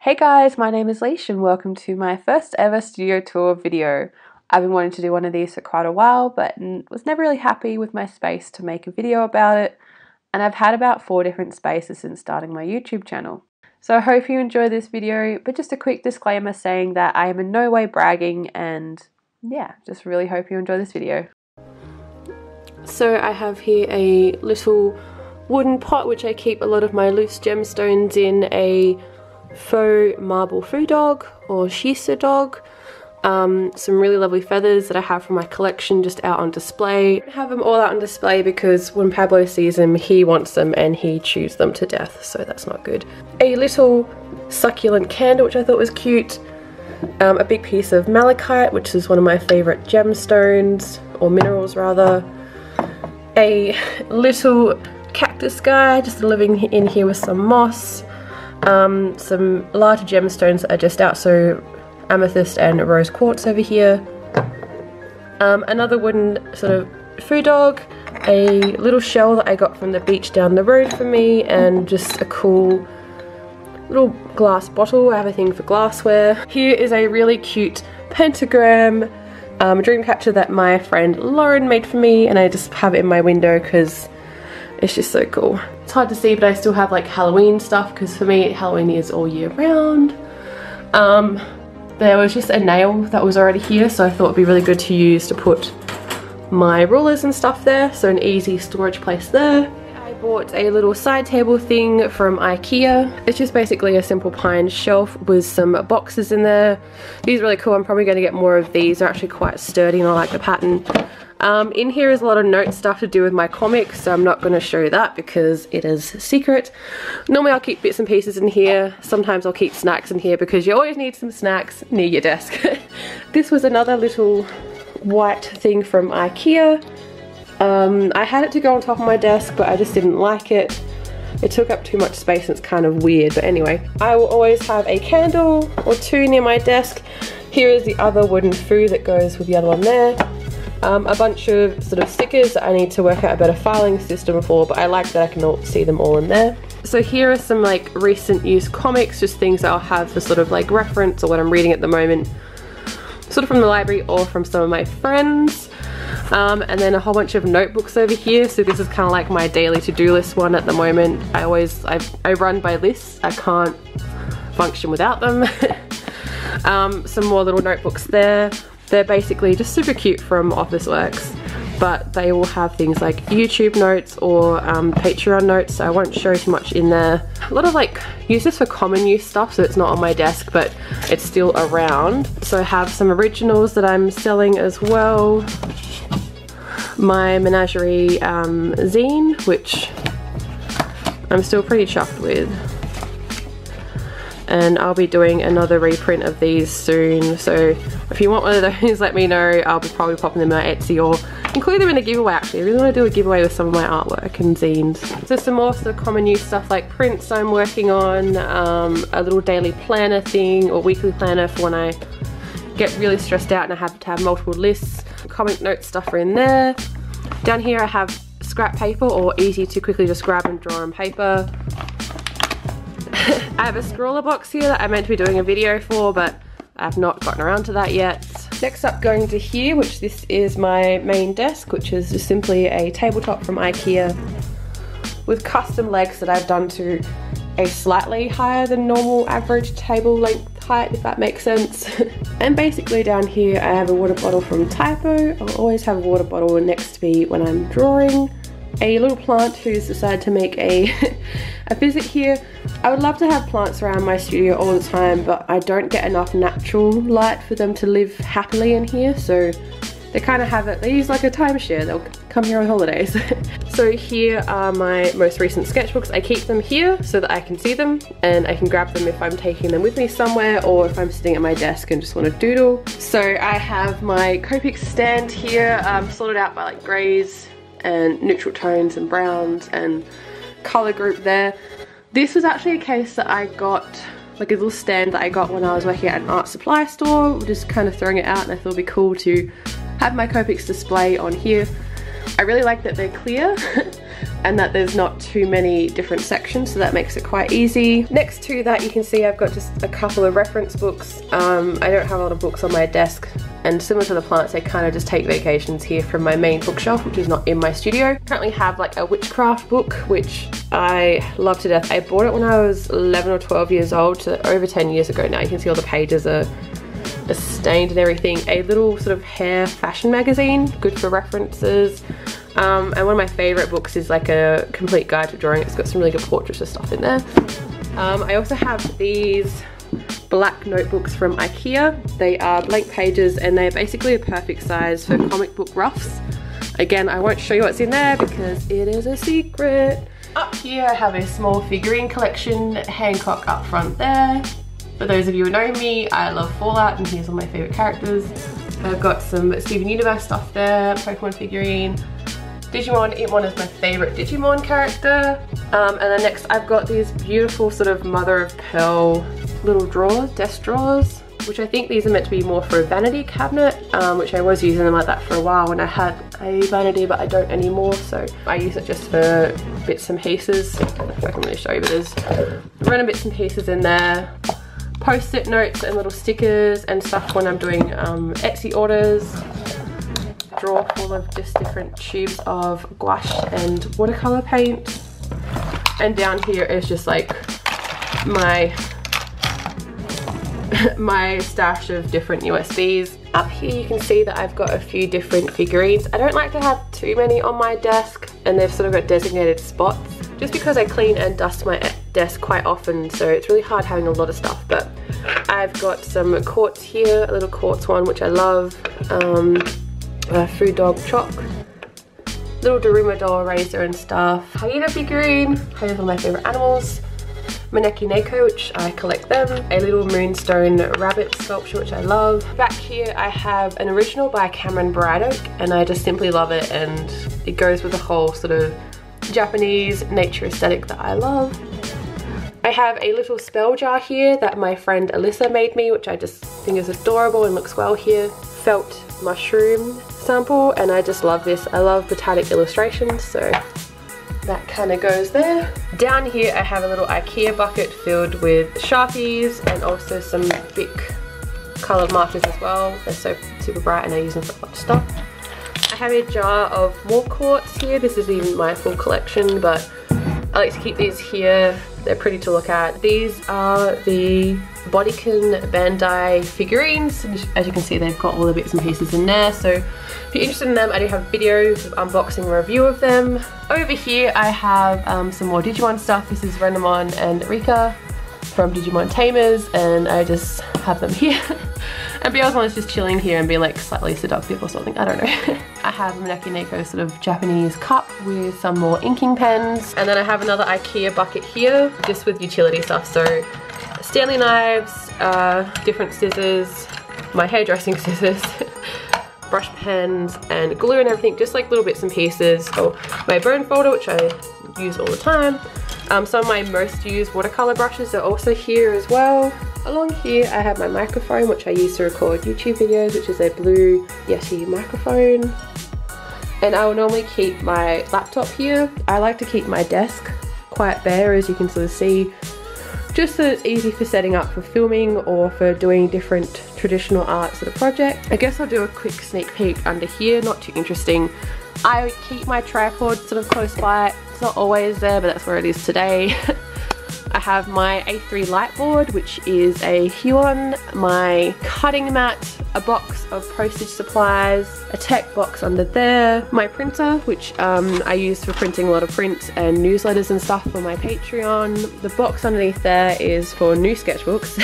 Hey guys, my name is Leash and welcome to my first ever studio tour video. I've been wanting to do one of these for quite a while but was never really happy with my space to make a video about it, and I've had about 4 different spaces since starting my YouTube channel. So I hope you enjoy this video, but just a quick disclaimer saying that I am in no way bragging, and yeah, just really hope you enjoy this video. So I have here a little wooden pot which I keep a lot of my loose gemstones in, a faux marble foo dog or shisa dog, some really lovely feathers that I have from my collection just out on display. I have them all out on display because when Pablo sees them he wants them and he chews them to death, so that's not good. A little succulent candle which I thought was cute, a big piece of malachite which is one of my favourite gemstones, or minerals rather, a little cactus guy just living in here with some moss, some larger gemstones that are just out, so amethyst and rose quartz over here, another wooden sort of foo dog, a little shell that I got from the beach down the road for me, and just a cool little glass bottle. I have a thing for glassware. Here is a really cute pentagram, dream catcher that my friend Lauren made for me, and I just have it in my window because it's just so cool. It's hard to see, but I still have like Halloween stuff because for me Halloween is all year round. There was just a nail that was already here, so I thought it'd be really good to use to put my rulers and stuff there, so an easy storage place there. I bought a little side table thing from IKEA. It's just basically a simple pine shelf with some boxes in there. These are really cool. I'm probably going to get more of these. They're actually quite sturdy and I like the pattern. In here is a lot of note stuff to do with my comics, so I'm not going to show that because it is secret. Normally I'll keep bits and pieces in here. Sometimes I'll keep snacks in here because you always need some snacks near your desk. This was another little white thing from IKEA. I had it to go on top of my desk, but I just didn't like it. It took up too much space and it's kind of weird, but anyway. I will always have a candle or 2 near my desk. Here is the other wooden foo that goes with the other one there. A bunch of sort of stickers that I need to work out a better filing system for, but I like that I can see them all in there. So here are some like recent use comics, just things that I'll have for sort of like reference or what I'm reading at the moment, sort of from the library or from some of my friends. And then a whole bunch of notebooks over here, so this is kind of like my daily to-do list one at the moment. I run by lists, I can't function without them. Some more little notebooks there. They're basically just super cute from Officeworks, but they will have things like YouTube notes or Patreon notes, so I won't show too much in there. A lot of like, use this for common use stuff, so it's not on my desk, but it's still around. So I have some originals that I'm selling as well. My Menagerie zine, which I'm still pretty chuffed with. And I'll be doing another reprint of these soon, so if you want one of those let me know. I'll be probably popping them on Etsy or include them in a giveaway. Actually, I really want to do a giveaway with some of my artwork and zines. So some more sort of common use stuff like prints I'm working on, a little daily planner thing or weekly planner for when I get really stressed out and I have to have multiple lists. Comic note stuff are in there. Down here I have scrap paper, or easy to quickly just grab and draw on paper. I have a scroller box here that I meant to be doing a video for, but I've not gotten around to that yet. Next up, going to here, which this is my main desk, which is just simply a tabletop from IKEA with custom legs that I've done to a slightly higher than normal average table length height, if that makes sense. And basically down here I have a water bottle from Typo. I'll always have a water bottle next to me when I'm drawing. A little plant who's decided to make a visit here. I would love to have plants around my studio all the time, but I don't get enough natural light for them to live happily in here, so they kind of have it, they use like a timeshare, they'll come here on holidays. So here are my most recent sketchbooks. I keep them here so that I can see them and I can grab them if I'm taking them with me somewhere or if I'm sitting at my desk and just want to doodle. So I have my Copic stand here, sorted out by like greys and neutral tones and browns and color group there. This was actually a case that I got, like a little stand that I got when I was working at an art supply store, just kind of throwing it out, and I thought it'd be cool to have my Copics display on here. I really like that they're clear. and that there's not too many different sections, so that makes it quite easy. Next to that, you can see I've got just a couple of reference books. I don't have a lot of books on my desk, and similar to the plants, I kind of just take vacations here from my main bookshelf, which is not in my studio. I currently have like a witchcraft book, which I love to death. I bought it when I was 11 or 12 years old, so over 10 years ago now. You can see all the pages are stained and everything. A little sort of hair fashion magazine, good for references. And one of my favorite books is like a complete guide to drawing. It's got some really good portraits and stuff in there. I also have these black notebooks from IKEA. They are blank pages and they're basically a perfect size for comic book roughs. Again, I won't show you what's in there because it is a secret. Up here I have a small figurine collection, Hancock up front there. For those of you who know me, I love Fallout and here's all my favorite characters. I've got some Steven Universe stuff there, Pokemon figurine. Digimon, Itmon is my favorite Digimon character. And then next I've got these beautiful sort of mother of pearl little drawers, desk drawers, which I think these are meant to be more for a vanity cabinet, which I was using them like that for a while when I had a vanity, but I don't anymore. So I use it just for bits and pieces. I don't know if I can really show you, but there's random bits and pieces in there. Post-it notes and little stickers and stuff when I'm doing Etsy orders. Drawer full of just different tubes of gouache and watercolor paint, and down here is just like my my stash of different USBs. Up here you can see that I've got a few different figurines. I don't like to have too many on my desk, and they've sort of got designated spots just because I clean and dust my desk quite often, so it's really hard having a lot of stuff. But I've got some quartz here, a little quartz one which I love. A food dog chalk, little Daruma doll eraser and stuff, hyena figurine, hyenas are my favourite animals, Maneki Neko, which I collect them, a little moonstone rabbit sculpture which I love. Back here I have an original by Cameron Bright Oak and I just simply love it, and it goes with the whole sort of Japanese nature aesthetic that I love. I have a little spell jar here that my friend Alyssa made me, which I just think is adorable and looks well here. Felt mushroom sample, and I just love this. I love botanic illustrations, so that kind of goes there. Down here I have a little IKEA bucket filled with Sharpies and also some big coloured markers as well. They're so super bright and I use them for a lot of stuff. I have a jar of more quartz here. This is even my full collection, but I like to keep these here. They're pretty to look at. These are the Bodykin Bandai figurines. As you can see, they've got all the bits and pieces in there. So if you're interested in them, I do have videos of unboxing and review of them. Over here, I have some more Digimon stuff. This is Renamon and Rika from Digimon Tamers, and I just have them here. And Beelzebub is just chilling here and being like slightly seductive or something, I don't know. I have a Maneki Neko sort of Japanese cup with some more inking pens. And then I have another IKEA bucket here, just with utility stuff. So Stanley knives, different scissors, my hairdressing scissors, brush pens and glue and everything, just like little bits and pieces. So my bone folder, which I use all the time. Some of my most used watercolor brushes are also here as well. Along here I have my microphone, which I use to record YouTube videos, which is a blue Yeti microphone. And I will normally keep my laptop here. I like to keep my desk quite bare, as you can sort of see, just so it's easy for setting up for filming or for doing different traditional art sort of project. I guess I'll do a quick sneak peek under here, not too interesting. I keep my tripod sort of close by. It's not always there, but that's where it is today. I have my A3 light board, which is a Huon, my cutting mat, a box of postage supplies, a tech box under there, my printer, which I use for printing a lot of prints and newsletters and stuff for my Patreon. The box underneath there is for new sketchbooks.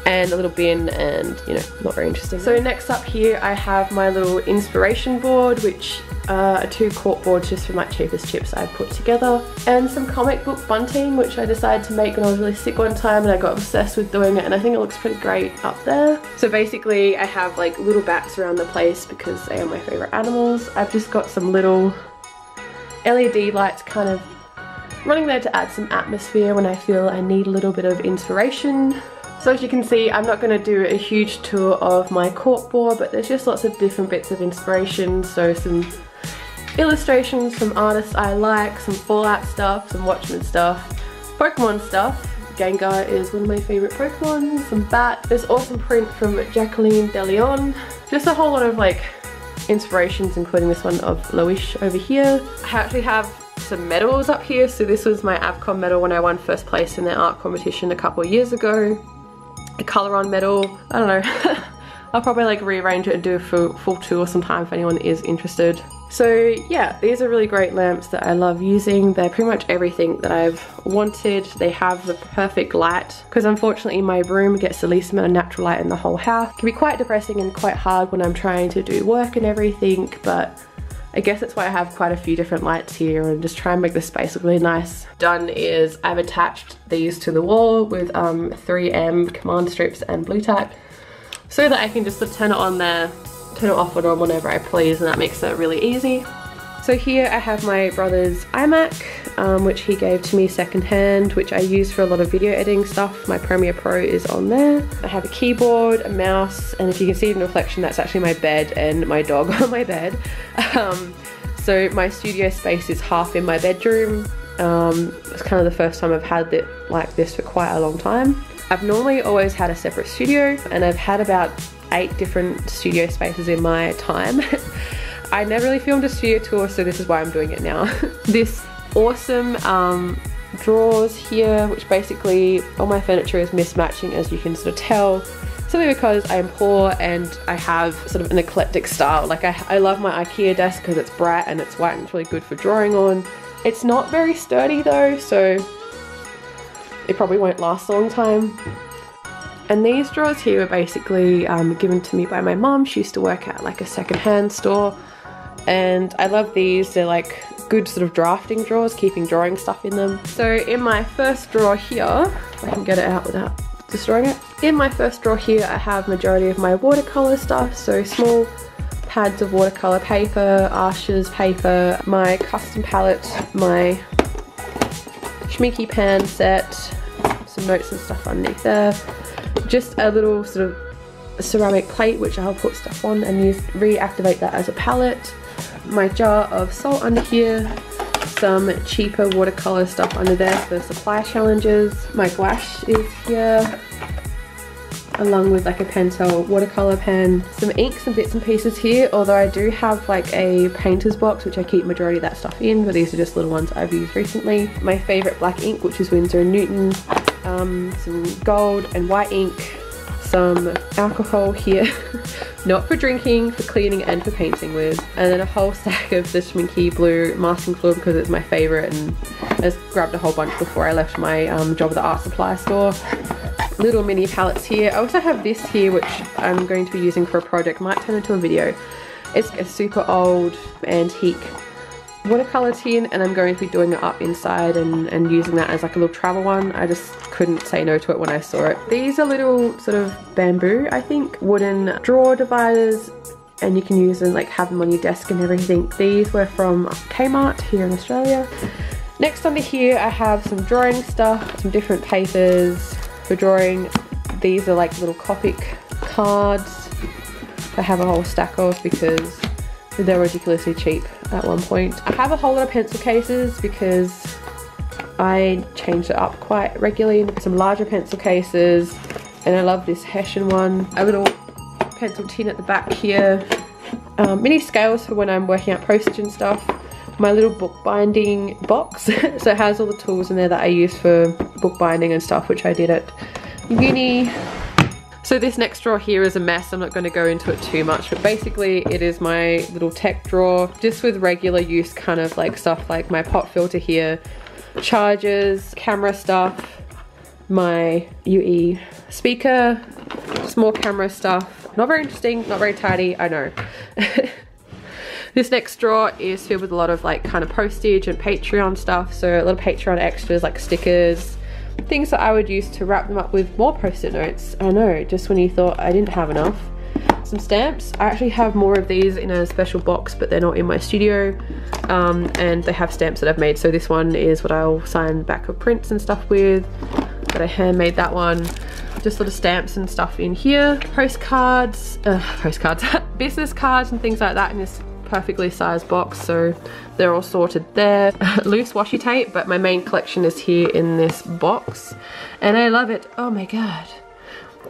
And a little bin, and you know, not very interesting. So next up here I have my little inspiration board, which are 2 cork boards just for my cheapest chips I've put together, and some comic book bunting, which I decided to make when I was really sick one time and I got obsessed with doing it, and I think it looks pretty great up there. So basically I have like little bats around the place because they are my favourite animals. I've just got some little LED lights kind of running there to add some atmosphere when I feel I need a little bit of inspiration. So as you can see, I'm not going to do a huge tour of my cork board, but there's just lots of different bits of inspiration. So some illustrations from artists I like, some Fallout stuff, some Watchmen stuff, Pokemon stuff. Gengar is one of my favourite Pokemon, some Bat. There's awesome print from Jacqueline De Leon. Just a whole lot of like inspirations, including this one of Loish over here. I actually have some medals up here. So this was my Avcon medal when I won first place in their art competition a couple of years ago. A Coloron medal. I don't know. I'll probably like rearrange it and do a full tour sometime if anyone is interested. So yeah, these are really great lamps that I love using. They're pretty much everything that I've wanted. They have the perfect light, because unfortunately my room gets the least amount of natural light in the whole house. It can be quite depressing and quite hard when I'm trying to do work and everything, but I guess that's why I have quite a few different lights here and just try and make the space look really nice. Done is I've attached these to the wall with 3M command strips and blue tack, so that I can just turn it on there, turn it off or on whenever I please, and that makes it really easy. So here I have my brother's iMac, which he gave to me secondhand, which I use for a lot of video editing stuff. My Premiere Pro is on there. I have a keyboard, a mouse, and if you can see in the reflection, that's actually my bed and my dog on my bed. So my studio space is half in my bedroom. It's kind of the first time I've had it like this for quite a long time. I've normally always had a separate studio, and I've had about 8 different studio spaces in my time. I never really filmed a studio tour, so this is why I'm doing it now. This awesome drawers here, which basically all my furniture is mismatching, as you can sort of tell. Simply because I am poor and I have sort of an eclectic style. Like I love my IKEA desk because it's bright and it's white and it's really good for drawing on. It's not very sturdy though, so it probably won't last a long time. And these drawers here were basically given to me by my mom. She used to work at like a secondhand store, and I love these. They're like good sort of drafting drawers, keeping drawing stuff in them. So in my first drawer here, if I can get it out without destroying it. In my first drawer here, I have majority of my watercolor stuff, so small pads of watercolor paper, Arches paper, my custom palette, my Schminky pan set, some notes and stuff underneath there. Just a little sort of ceramic plate which I'll put stuff on and reactivate that as a palette. My jar of salt under here, some cheaper watercolor stuff under there for supply challenges. My gouache is here, along with like a Pentel watercolor pen. Some inks and bits and pieces here, although I do have like a painter's box which I keep majority of that stuff in, but these are just little ones I've used recently. My favourite black ink, which is Winsor & Newton. Some gold and white ink, some alcohol here, not for drinking, for cleaning and for painting with, and then a whole stack of the Schminky blue masking fluid because it's my favourite, and I just grabbed a whole bunch before I left my job at the art supply store. Little mini palettes here. I also have this here which I'm going to be using for a project, might turn into a video. It's a super old antique watercolor tin, and I'm going to be doing it up inside and using that as like a little travel one. I just couldn't say no to it when I saw it. These are little sort of bamboo, I think, wooden drawer dividers, and you can use them, like have them on your desk and everything. These were from Kmart here in Australia. Next under here I have some drawing stuff, some different papers for drawing. These are like little Copic cards. I have a whole stack of because they're ridiculously cheap at one point. I have a whole lot of pencil cases because I change it up quite regularly. Some larger pencil cases, and I love this Hessian one. A little pencil tin at the back here. Mini scales for when I'm working out postage and stuff. My little bookbinding box. So it has all the tools in there that I use for bookbinding and stuff, which I did at uni. So this next drawer here is a mess. I'm not going to go into it too much, but basically it is my little tech drawer, just with regular use kind of like stuff like my pop filter here, chargers, camera stuff, my UE speaker, small camera stuff. Not very interesting, not very tidy, I know. This next drawer is filled with a lot of like kind of postage and Patreon stuff, so a lot of Patreon extras like stickers, things that I would use to wrap them up with more post-it notes. I know, just when you thought I didn't have enough. Some stamps. I actually have more of these in a special box, but they're not in my studio, and they have stamps that I've made. So this one is what I'll sign back of prints and stuff with, but I handmade that one. Just sort of stamps and stuff in here. Postcards, business cards and things like that in this perfectly sized box, so they're all sorted there. Loose washi tape, but my main collection is here in this box, and I love it. Oh my god.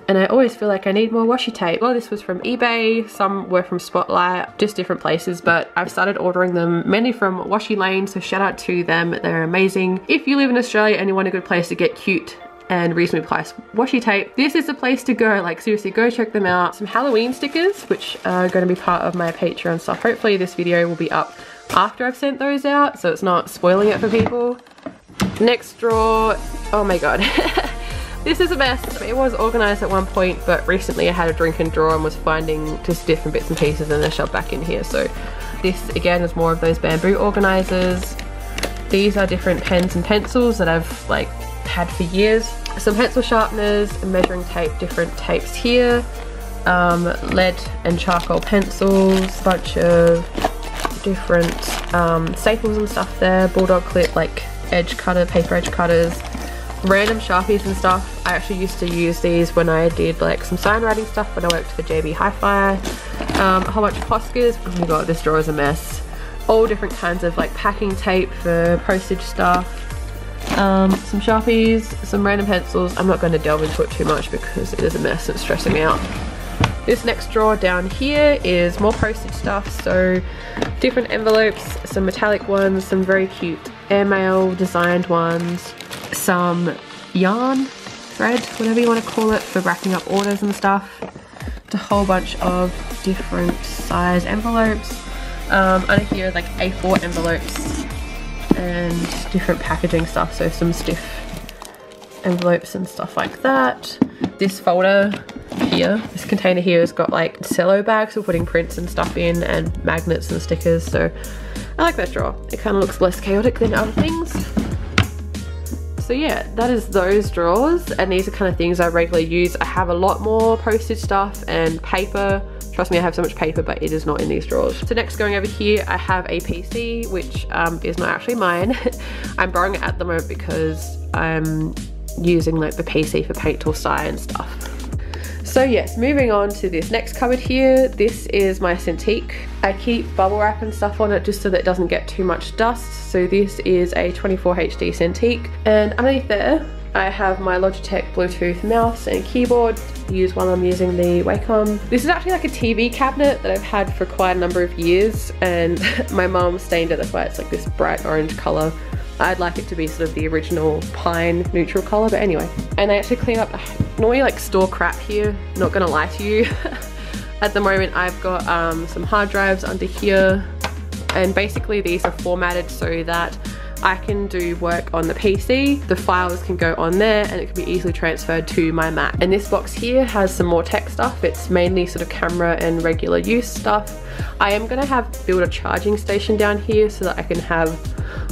And I always feel like I need more washi tape. A lot of this was from eBay, some were from Spotlight, just different places, but I've started ordering them mainly from Washi Lane, so shout out to them, they're amazing. If you live in Australia and you want a good place to get cute and reasonably priced washi tape, this is the place to go. Like seriously, go check them out. Some Halloween stickers, which are going to be part of my Patreon stuff. Hopefully this video will be up after I've sent those out, so it's not spoiling it for people. Next drawer, oh my god. This is a mess. It was organised at one point, but recently I had a drink and drawer and was finding just different bits and pieces and they're shoved back in here. So this again is more of those bamboo organisers. These are different pens and pencils that I've like had for years. Some pencil sharpeners, measuring tape, different tapes here. Lead and charcoal pencils, bunch of different staples and stuff there. Bulldog clip, like edge cutter, paper edge cutters. Random Sharpies and stuff. I actually used to use these when I did like some sign writing stuff when I worked for JB Hi-Fi. A whole bunch of Poscas. Oh my god, this drawer is a mess. All different kinds of like packing tape for postage stuff. Some Sharpies, some random pencils. I'm not going to delve into it too much because it is a mess and it's stressing me out. This next drawer down here is more postage stuff, so different envelopes, some metallic ones, some very cute airmail designed ones, some yarn, thread, whatever you want to call it, for wrapping up orders and stuff. A whole bunch of different size envelopes. Under here like A4 envelopes and different packaging stuff, so some stiff envelopes and stuff like that. This folder here, this container here has got like cello bags for putting prints and stuff in and magnets and stickers, so I like that drawer. It kind of looks less chaotic than other things. So yeah, that is those drawers, and these are kind of things I regularly use. I have a lot more postage stuff and paper. Trust me, I have so much paper, but it is not in these drawers. So next, going over here, I have a PC, which is not actually mine. I'm borrowing it at the moment because I'm using like the PC for paint tool sci and stuff. So yes, moving on to this next cupboard here. This is my Cintiq. I keep bubble wrap and stuff on it just so that it doesn't get too much dust. So this is a 24HD Cintiq, and underneath there I have my Logitech Bluetooth mouse and keyboard to use while I'm using the Wacom. This is actually like a TV cabinet that I've had for quite a number of years, and my mum stained it, that's why it's like this bright orange colour. I'd like it to be sort of the original pine neutral colour, but anyway. And I actually clean up, normally like store crap here, not gonna lie to you. At the moment I've got some hard drives under here, and basically these are formatted so that I can do work on the PC, the files can go on there, and it can be easily transferred to my Mac. And this box here has some more tech stuff. It's mainly sort of camera and regular use stuff. I am gonna build a charging station down here so that I can have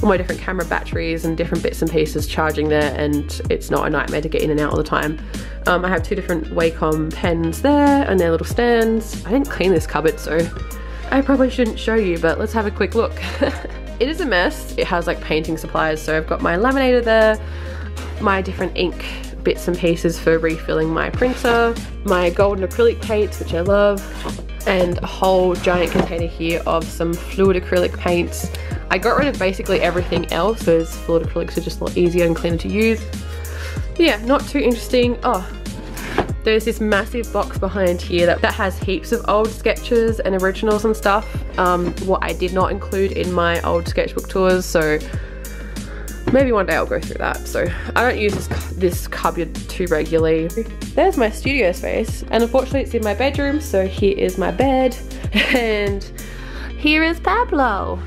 all my different camera batteries and different bits and pieces charging there, and it's not a nightmare to get in and out all the time. I have two different Wacom pens there and their little stands. I didn't clean this cupboard, so I probably shouldn't show you, but let's have a quick look. It is a mess. It has like painting supplies, so I've got my laminator there, my different ink bits and pieces for refilling my printer, my golden acrylic paints, which I love, and a whole giant container here of some fluid acrylic paints. I got rid of basically everything else because fluid acrylics are just a lot easier and cleaner to use. But yeah, not too interesting. Oh, there's this massive box behind here that has heaps of old sketches and originals and stuff. What I did not include in my old sketchbook tours, so maybe one day I'll go through that. So I don't use this cupboard too regularly. There's my studio space, and unfortunately it's in my bedroom, so here is my bed, and here is Pablo.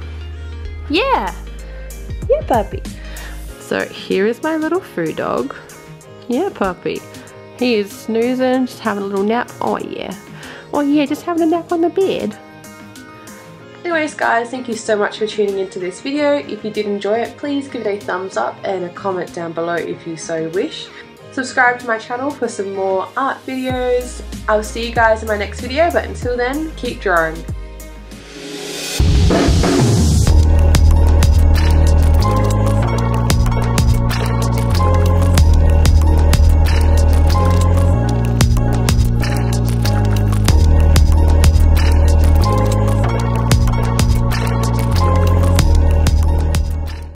Yeah, puppy. So here is my little food dog. Yeah, puppy. He is snoozing, just having a little nap. Oh yeah, just having a nap on the bed. Anyways guys, thank you so much for tuning into this video. If you did enjoy it, please give it a thumbs up and a comment down below if you so wish. Subscribe to my channel for some more art videos. I'll see you guys in my next video, but until then, keep drawing.